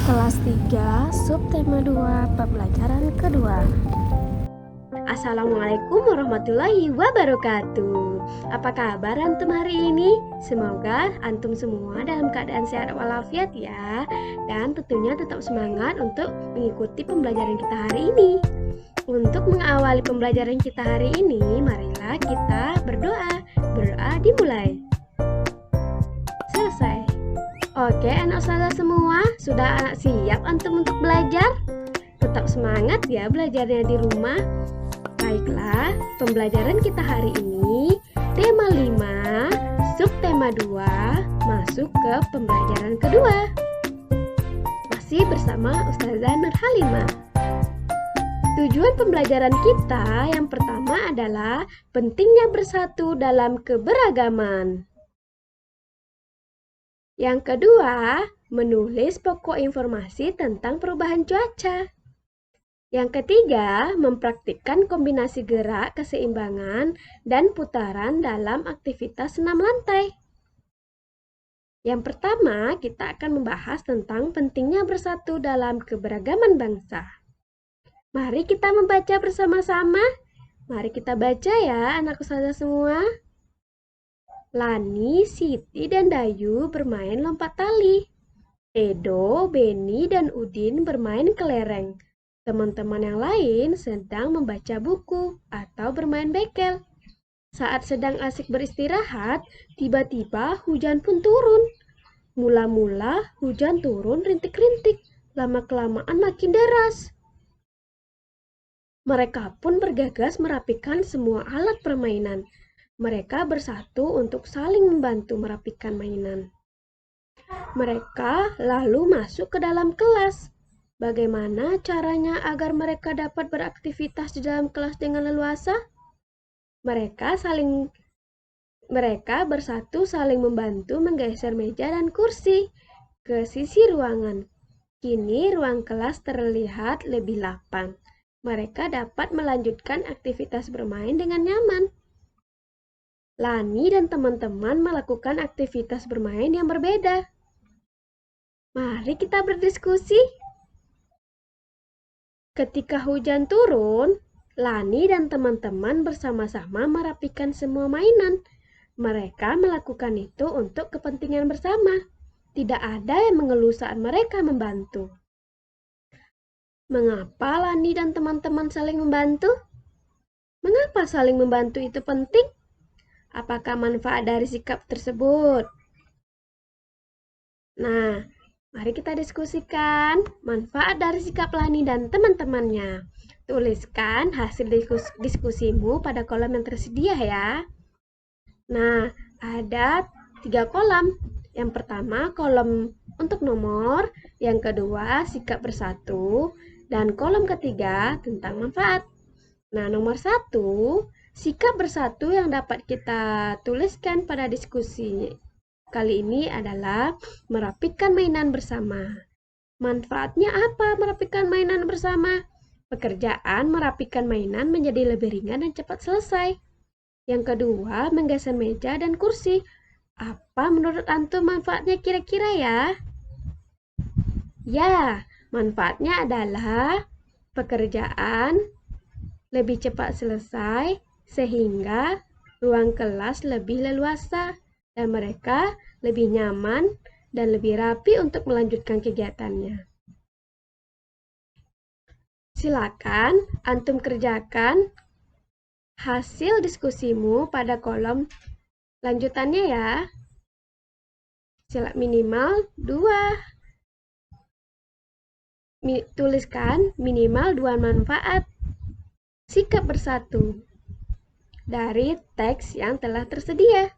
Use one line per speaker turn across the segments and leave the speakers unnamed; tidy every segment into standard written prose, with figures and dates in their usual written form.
Kelas 3, subtema 2, pembelajaran kedua.
Assalamualaikum warahmatullahi wabarakatuh. Apa kabar antum hari ini? Semoga antum semua dalam keadaan sehat walafiat ya. Dan tentunya tetap semangat untuk mengikuti pembelajaran kita hari ini. Untuk mengawali pembelajaran kita hari ini, marilah kita berdoa. Berdoa dimulai. Selesai. Oke, anak ustazah semua, sudah siap antum untuk belajar? Tetap semangat ya belajarnya di rumah. Baiklah, pembelajaran kita hari ini tema 5, subtema 2, masuk ke pembelajaran kedua. Masih bersama Ustazah Nur Halimah. Tujuan pembelajaran kita yang pertama adalah pentingnya bersatu dalam keberagaman. Yang kedua, menulis pokok informasi tentang perubahan cuaca. Yang ketiga, mempraktikkan kombinasi gerak, keseimbangan, dan putaran dalam aktivitas senam lantai. Yang pertama, kita akan membahas tentang pentingnya bersatu dalam keberagaman bangsa. Mari kita membaca bersama-sama. Mari kita baca ya anak ustazah semua. Lani, Siti, dan Dayu bermain lompat tali. Edo, Beni, dan Udin bermain kelereng. Teman-teman yang lain sedang membaca buku atau bermain bekel. Saat sedang asik beristirahat, tiba-tiba hujan pun turun. Mula-mula hujan turun rintik-rintik, lama-kelamaan makin deras. Mereka pun bergegas merapikan semua alat permainan. Mereka bersatu untuk saling membantu merapikan mainan. Mereka lalu masuk ke dalam kelas. Bagaimana caranya agar mereka dapat beraktivitas di dalam kelas dengan leluasa? Mereka bersatu saling membantu menggeser meja dan kursi ke sisi ruangan. Kini ruang kelas terlihat lebih lapang. Mereka dapat melanjutkan aktivitas bermain dengan nyaman. Lani dan teman-teman melakukan aktivitas bermain yang berbeda. Mari kita berdiskusi. Ketika hujan turun, Lani dan teman-teman bersama-sama merapikan semua mainan. Mereka melakukan itu untuk kepentingan bersama. Tidak ada yang mengeluh saat mereka membantu. Mengapa Lani dan teman-teman saling membantu? Mengapa saling membantu itu penting? Apakah manfaat dari sikap tersebut? Nah, mari kita diskusikan manfaat dari sikap Lani dan teman-temannya. Tuliskan hasil diskusimu pada kolom yang tersedia ya. Nah, ada 3 kolom. Yang pertama kolom untuk nomor, yang kedua sikap bersatu, dan kolom ketiga tentang manfaat. Nah, nomor 1, sikap bersatu yang dapat kita tuliskan pada diskusi kali ini adalah merapikan mainan bersama. Manfaatnya apa merapikan mainan bersama? Pekerjaan merapikan mainan menjadi lebih ringan dan cepat selesai. Yang kedua, menggeser meja dan kursi. Apa menurut antum manfaatnya kira-kira ya? Ya, manfaatnya adalah pekerjaan lebih cepat selesai sehingga ruang kelas lebih leluasa dan mereka lebih nyaman dan lebih rapi untuk melanjutkan kegiatannya. Silakan antum kerjakan hasil diskusimu pada kolom lanjutannya ya. Minimal 2. Tuliskan minimal 2 manfaat sikap bersatu dari teks yang telah tersedia.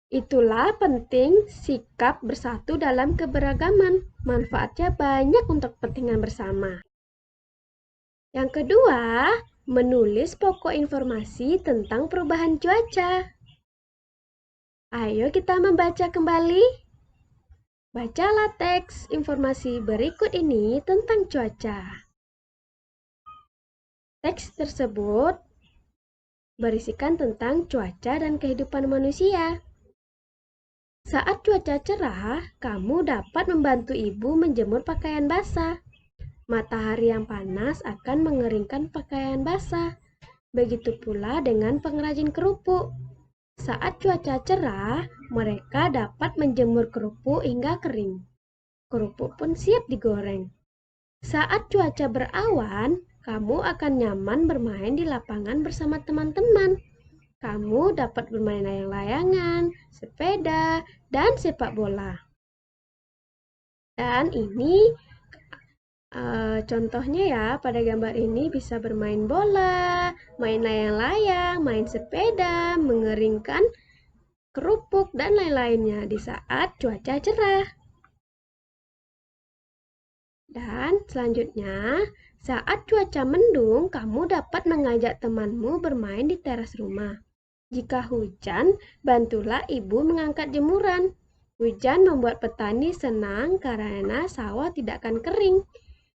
Itulah penting sikap bersatu dalam keberagaman. Manfaatnya banyak untuk kepentingan bersama. Yang kedua, menulis pokok informasi tentang perubahan cuaca. Ayo kita membaca kembali. Bacalah teks informasi berikut ini tentang cuaca. Teks tersebut berisikan tentang cuaca dan kehidupan manusia. Saat cuaca cerah, kamu dapat membantu ibu menjemur pakaian basah. Matahari yang panas akan mengeringkan pakaian basah. Begitu pula dengan pengrajin kerupuk. Saat cuaca cerah, mereka dapat menjemur kerupuk hingga kering. Kerupuk pun siap digoreng. Saat cuaca berawan, kamu akan nyaman bermain di lapangan bersama teman-teman. Kamu dapat bermain layang-layangan, sepeda, dan sepak bola. Dan ini contohnya ya, pada gambar ini bisa bermain bola, main layang-layang, main sepeda, mengeringkan kerupuk, dan lain-lainnya di saat cuaca cerah. Dan selanjutnya, saat cuaca mendung, kamu dapat mengajak temanmu bermain di teras rumah. Jika hujan, bantulah ibu mengangkat jemuran. Hujan membuat petani senang karena sawah tidak akan kering.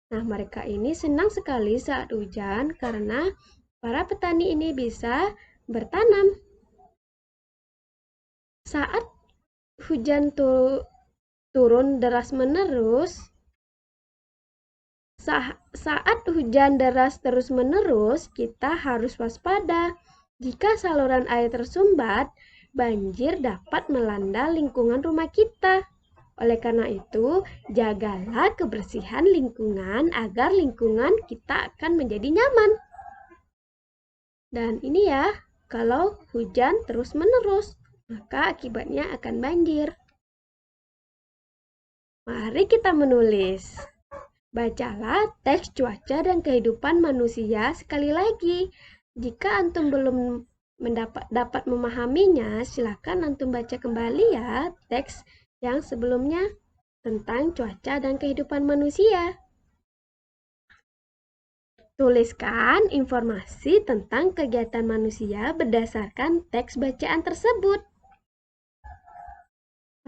Nah, mereka ini senang sekali saat hujan karena para petani ini bisa bertanam. Saat hujan turun deras menerus, saat hujan deras terus-menerus, kita harus waspada. Jika saluran air tersumbat, banjir dapat melanda lingkungan rumah kita. Oleh karena itu, jagalah kebersihan lingkungan agar lingkungan kita akan menjadi nyaman. Dan ini ya, kalau hujan terus-menerus, maka akibatnya akan banjir. Mari kita menulis. Bacalah teks cuaca dan kehidupan manusia sekali lagi. Jika antum belum dapat memahaminya, silakan antum baca kembali ya teks yang sebelumnya tentang cuaca dan kehidupan manusia. Tuliskan informasi tentang kegiatan manusia berdasarkan teks bacaan tersebut.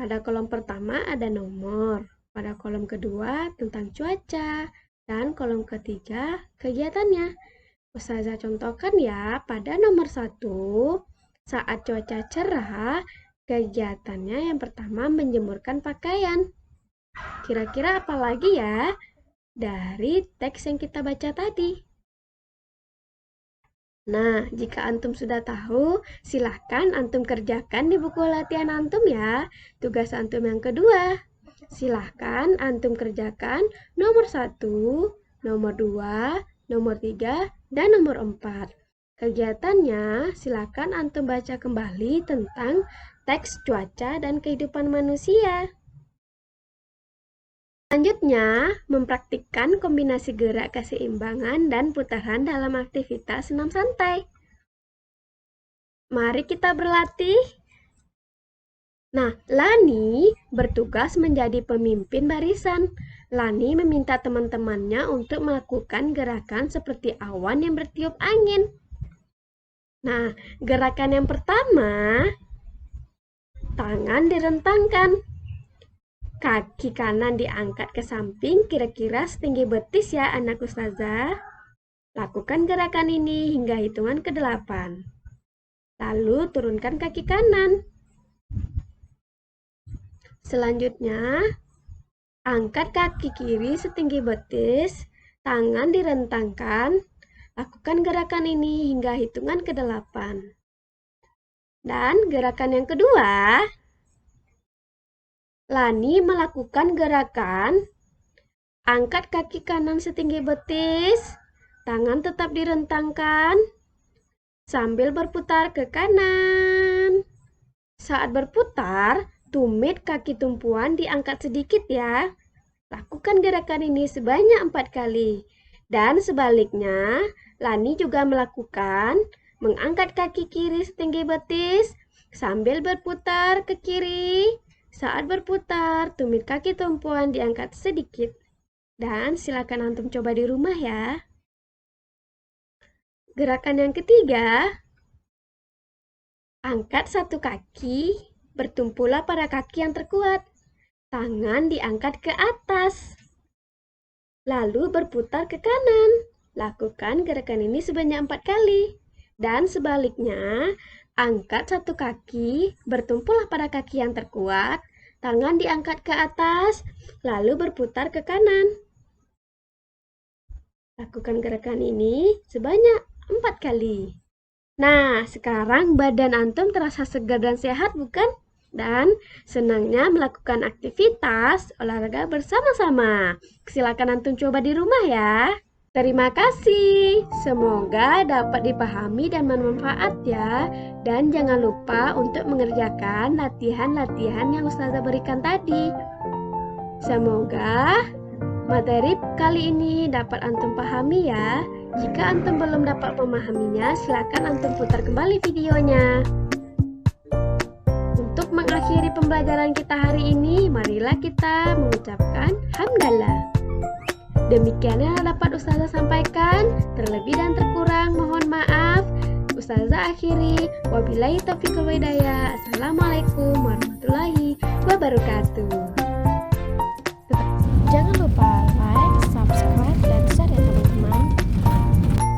Pada kolom pertama ada nomor. Pada kolom kedua tentang cuaca, dan kolom ketiga kegiatannya. Ustazah contohkan ya, pada nomor 1, saat cuaca cerah, kegiatannya yang pertama menjemurkan pakaian. Kira-kira apa lagi ya dari teks yang kita baca tadi? Nah, jika antum sudah tahu, silahkan antum kerjakan di buku latihan antum ya. Tugas antum yang kedua. Silahkan antum kerjakan nomor 1, nomor 2, nomor 3, dan nomor 4. Kegiatannya, silahkan antum baca kembali tentang teks cuaca dan kehidupan manusia. Selanjutnya, mempraktikkan kombinasi gerak keseimbangan dan putaran dalam aktivitas senam santai. Mari kita berlatih. Nah, Lani bertugas menjadi pemimpin barisan. Lani meminta teman-temannya untuk melakukan gerakan seperti awan yang bertiup angin. Nah, gerakan yang pertama, tangan direntangkan. Kaki kanan diangkat ke samping kira-kira setinggi betis ya anak ustazah. Lakukan gerakan ini hingga hitungan ke-8. Lalu turunkan kaki kanan. Selanjutnya, angkat kaki kiri setinggi betis, tangan direntangkan. Lakukan gerakan ini hingga hitungan ke-8. Dan gerakan yang kedua, Lani melakukan gerakan angkat kaki kanan setinggi betis, tangan tetap direntangkan, sambil berputar ke kanan. Saat berputar, tumit kaki tumpuan diangkat sedikit ya. Lakukan gerakan ini sebanyak 4 kali. Dan sebaliknya, Lani juga melakukan mengangkat kaki kiri setinggi betis, sambil berputar ke kiri. Saat berputar, tumit kaki tumpuan diangkat sedikit. Dan silakan antum coba di rumah ya. Gerakan yang ketiga, angkat satu kaki, bertumpulah pada kaki yang terkuat. Tangan diangkat ke atas. Lalu berputar ke kanan. Lakukan gerakan ini sebanyak 4 kali. Dan sebaliknya, Angkat satu kaki, bertumpulah pada kaki yang terkuat, tangan diangkat ke atas, lalu berputar ke kanan. Lakukan gerakan ini sebanyak 4 kali. Nah, sekarang badan antum terasa segar dan sehat, bukan? Dan senangnya melakukan aktivitas olahraga bersama-sama. Silakan antum coba di rumah ya. Terima kasih. Semoga dapat dipahami dan bermanfaat ya. Dan jangan lupa untuk mengerjakan latihan-latihan yang Ustazah berikan tadi. Semoga materi kali ini dapat antum pahami ya. Jika antum belum dapat memahaminya, silakan antum putar kembali videonya. Untuk mengakhiri pembelajaran kita hari ini, marilah kita mengucapkan hamdalah. Demikian yang dapat Ustazah sampaikan. Terlebih dan terkurang mohon maaf. Ustazah akhiri. Wabillahi taufiq wal hidayah. Assalamualaikum warahmatullahi wabarakatuh.